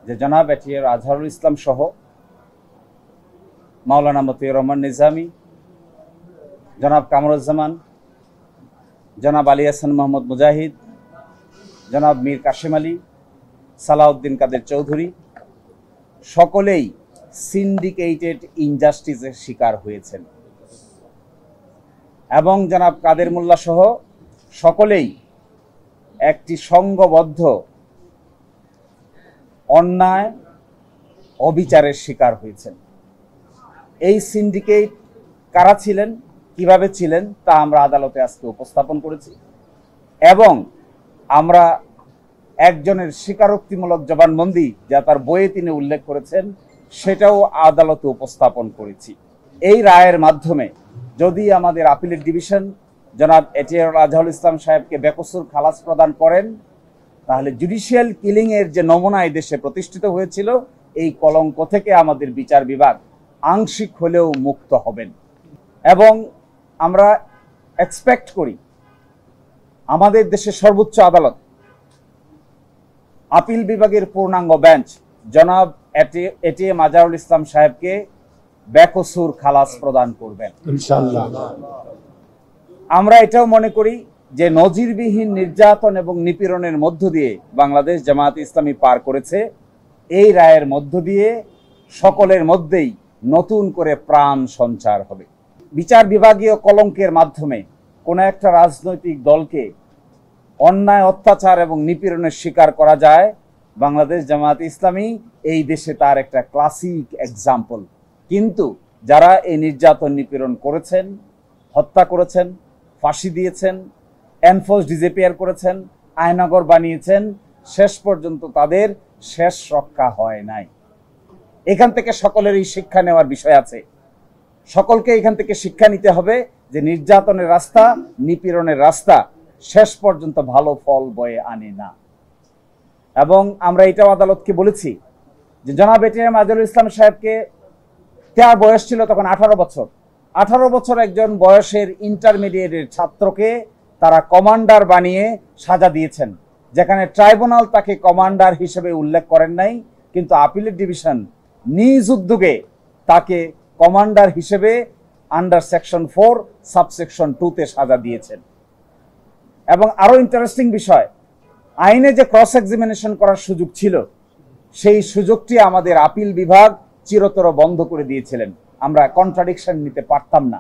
যে জনাব এটিএর আজহারুল ইসলাম সহ মাওলানা মতিউর রহমান নিজামী, জনাব কামরুজ্জামান, জনাব আলী হাসান মোহাম্মদ মুজাহিদ, জনাব মীর কাশেম আলী, সালাউদ্দিন কাদের চৌধুরী সকলেই সিন্ডিকেটেড ইনজাস্টিসের শিকার হয়েছেন এবং জনাব কাদের মোল্লা সহ সকলেই একটি সংঘবদ্ধ অন্যায় অবিচারের শিকার হয়েছেন। এই সিন্ডিকেট কারা ছিলেন, কিভাবে ছিলেন তা আমরা আদালতে আজকে উপস্থাপন করেছি এবং আমরা একজনের স্বীকারোক্তিমূলক জবানবন্দি যা তার বইয়ে তিনি উল্লেখ করেছেন সেটাও আদালতে উপস্থাপন করেছি। এই রায়ের মাধ্যমে যদি আমাদের আপিলের ডিভিশন জনাব এটিএর আজহারুল ইসলাম সাহেবকে বেকসুর খালাস প্রদান করেন তাহলে জুডিশিয়াল কিলিং এর যে নমুনা এই দেশে প্রতিষ্ঠিত হয়েছিল এই কলঙ্ক থেকে আমাদের বিচার বিভাগ আংশিক হলেও মুক্ত হবেন এবং আমরা এক্সপেক্ট করি আমাদের দেশের সর্বোচ্চ আদালত আপিল বিভাগের পূর্ণাঙ্গ বেঞ্চ জনাব এটিএম আজহারুল ইসলাম সাহেবকে বেকসুর খালাস প্রদান করবেন ইনশাআল্লাহ। আমরা এটাও মনে করি যে নজিরবিহীন নির্যাতন এবং নিপীড়নের মধ্য দিয়ে বাংলাদেশ জামায়াতে ইসলামী পার করেছে, এই রায়ের মধ্য দিয়ে সকলের মধ্যেই নতুন করে প্রাণ সঞ্চার হবে। বিচার বিভাগীয় কলঙ্কের মাধ্যমে কোনো একটা রাজনৈতিক দলকে অন্যায় অত্যাচার এবং নিপীড়নের শিকার করা যায়, বাংলাদেশ জামায়াতে ইসলামী এই দেশে তার একটা ক্লাসিক এক্সাম্পল। কিন্তু যারা এই নির্যাতন নিপীড়ন করেছেন, হত্যা করেছেন, ফাঁসি দিয়েছেন, এনফোর্স ডিসঅ্যাপিয়ার করেছেন, আয়নাগর বানিয়েছেন, শেষ পর্যন্ত তাদের শেষ রক্ষা হয় নাই। এখান থেকে সকলেরই শিক্ষা নেওয়ার বিষয় আছে। সকলকে এখান থেকে শিক্ষা নিতে হবে যে নির্যাতনের রাস্তা, নিপীড়নের রাস্তা শেষ পর্যন্ত ভালো ফল বয়ে আনে না। এবং আমরা এটাও আদালতকে বলেছি যে জনাব এটিএম আজহারুল ইসলাম সাহেবকে, তার বয়স ছিল তখন 18 বছর। 18 বছর একজন বয়সের ইন্টারমিডিয়েটের ছাত্রকে তারা কমান্ডার বানিয়ে সাজা দিয়েছেন, যেখানে ট্রাইব্যুনাল তাকে কমান্ডার হিসেবে উল্লেখ করেন নাই, কিন্তু আপিলের ডিভিশন নিজ উদ্যোগে তাকে কমান্ডার হিসেবে আন্ডার সেকশন 4 সাবসেকশন 2-তে সাজা দিয়েছেন। এবং আরো ইন্টারেস্টিং বিষয়, আইনে যে ক্রস এক্সামিনেশন করার সুযোগ ছিল সেই সুযোগটি আমাদের আপিল বিভাগ চিরতর বন্ধ করে দিয়েছিলেন। আমরা কন্ট্রাডিকশন নিতে পারতাম না।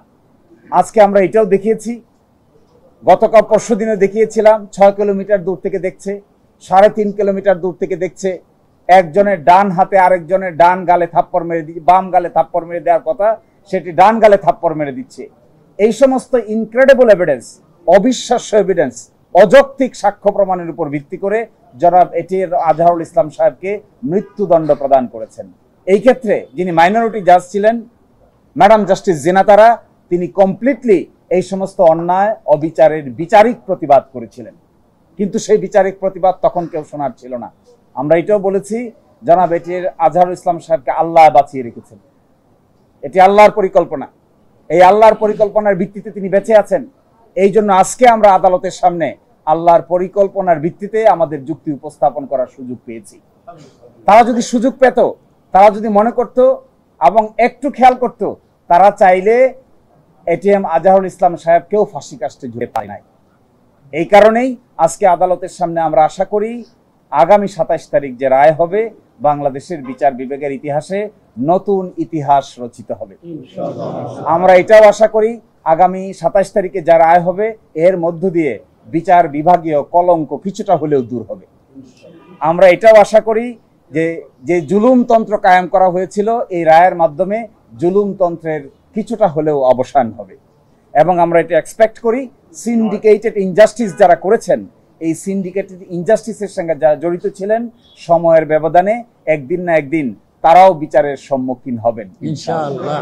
আজকে আমরা এটাও দেখিয়েছি, গতকাল পরশু দিনে দেখিয়েছিলাম 6 কিলোমিটার দূর থেকে দেখছে, 3.5 কিলোমিটার দূর থেকে দেখছে, একজনের ডান হাতে আরেকজনের ডান গালে থাপ্পড় মেরে দিয়ে, বাম গালে থাপ্পড় মেরে দেওয়ার কথা সেটি ডান গালে থাপ্পড় মেরে দিচ্ছে। এই সমস্ত ইনক্রেডিবল এভিডেন্স, অবিশ্বাস্য এভিডেন্স, অযৌক্তিক সাক্ষ্য প্রমাণের উপর ভিত্তি করে জনাব এটিএর আজহারুল ইসলাম সাহেবকে মৃত্যুদণ্ড প্রদান করেছেন। এই ক্ষেত্রে যিনি মাইনরিটি জাজ ছিলেন ম্যাডাম জাস্টিস জিনাতারা, তিনি কমপ্লিটলি এই সমস্ত অন্যায় অবিচারের বিচারিক প্রতিবাদ করেছিলেন, কিন্তু সেই বিচারিক প্রতিবাদ তখন কেউ শোনার ছিল না। আমরা এটাও বলেছি জনাব এটিএর আজহারুল ইসলাম সাহেবকে আল্লাহ বাঁচিয়ে রেখেছেন, এটি আল্লাহর পরিকল্পনা, এই আল্লাহর পরিকল্পনার ভিত্তিতে তিনি বেঁচে আছেন। এই জন্য আজকে আমরা আদালতের সামনে আল্লাহর পরিকল্পনার ভিত্তিতে আমাদের যুক্তি উপস্থাপন করার সুযোগ পেয়েছি। তারা যদি সুযোগ পেত, তারা যদি মনে করত এবং একটু খেয়াল করত, তারা চাইলে এটিএম আজহারুল ইসলাম সাহেবকেও ফাঁসি কাস্টে ঝুলে পায় নাই। এই কারণেই আজকে আদালতের সামনে আমরা আশা করি আগামী 27 তারিখ যে রায় হবে, বাংলাদেশের বিচার বিভাগের ইতিহাসে নতুন ইতিহাস রচিত হবে। আমরা এটাও আশা করি আগামী 27 তারিখে যা রায় হবে এর মধ্য দিয়ে বিচার বিভাগীয় কলঙ্ক কিছুটা হলেও দূর হবে। আমরা এটাও আশা করি যে জুলুমতন্ত্র কায়েম করা হয়েছিল এই রায়ের মাধ্যমে জুলুমতন্ত্রের কিছুটা হলেও অবসান হবে। এবং আমরা এটা এক্সপেক্ট করি সিন্ডিকেটেড ইনজাস্টিস যারা করেছেন, এই সিন্ডিকেটেড ইনজাস্টিসের সঙ্গে যারা জড়িত ছিলেন, সময়ের ব্যবধানে একদিন না একদিন তারাও বিচারের সম্মুখীন হবেন ইনশাআল্লাহ।